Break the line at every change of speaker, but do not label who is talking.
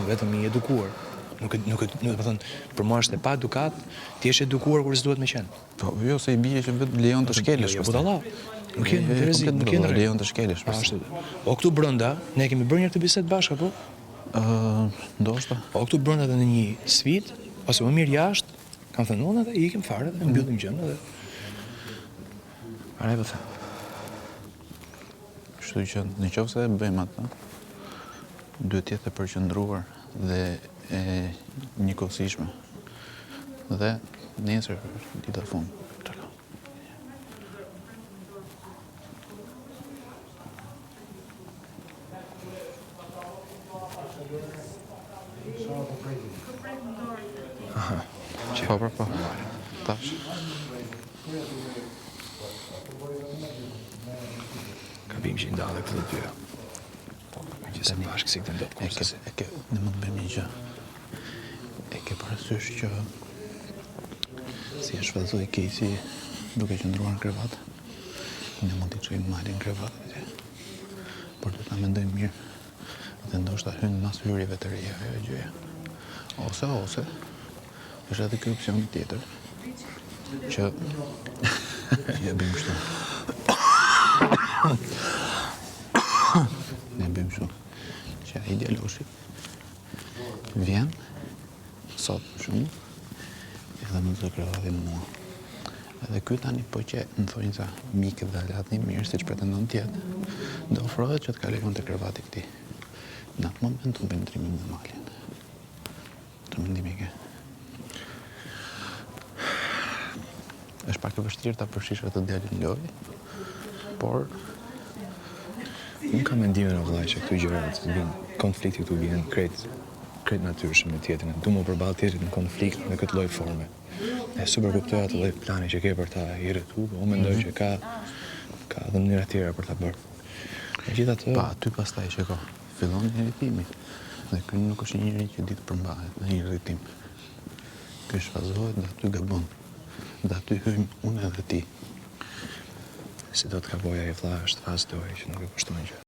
vetëm i edukuar. Nuk do të thënë, për mua është e pa edukat, ti je edukuar kur s'duhet me qenë.
Po, jo, se i bie që vetë lejon të shkelesh.
Jo, budalla. Nuk je në rrezik, nuk je në rrezik.
Lejon të shkelesh.
O këtu brenda, ne kemi bërë një këtë bisedë bashkë apo?
Ndoshta.
O këtu brenda dhe në një sfidë, ose më mirë jashtë, kam thënë unë dhe ikim fare dhe mbyllim gjën edhe.
Arepëtë. Kështu që në qoftë se e bëjmë atë, duhet jetë e përqendruar dhe e njëkohësishme. Dhe nesër dita fund.
Aha.
Po. Tash.
Kapim që i ndalë këtë të tyra. Gjithse bashkë si këtë ndopë kurse.
Ne mund të bëjmë një gjë. E ke parasysh që si e shfrytëzoi Casey duke qëndruar në krevat, ne mund t'i çojmë Malin në krevat atje. Por do ta mendojmë mirë. Dhe ndoshta hyn mas hyrjeve të reja ajo gjëja. Ose është edhe ky opsion tjetër që ja bëjmë kështu. Ne bëjmë kështu që ai djaloshi vjen sot shumë edhe më të krevatin mua. Edhe ky tani po që më thonjë sa mikë dhe alatni mirë siç pretendon tjetë, do ofrohet që të kalojmë te krevati këtij. Në atë moment unë bëjmë ndrimin me Malin. Të mendimi ke. Është pak e vështirë ta përfshish atë djalin loj, por
unë kam mendimin o vllai që këtu gjërat konflikti këtu vjen krejt natyrshëm me tjetrin. Du më përballë tjetrit në konflikt me këtë lloj forme. E super kuptoj atë lloj plani që ke për ta i rretu, po unë mendoj që ka edhe mënyra tjera për ta bërë. Megjithatë,
pa aty pastaj shiko, fillon irritimi. Dhe ky nuk është një njeri që di të përmbahet në irritim. Ky shfazohet dhe aty gabon. Dhe aty hyjmë unë edhe ti.
Si do të kapoja i vlla është fazë dojë që nuk e kushton gjë.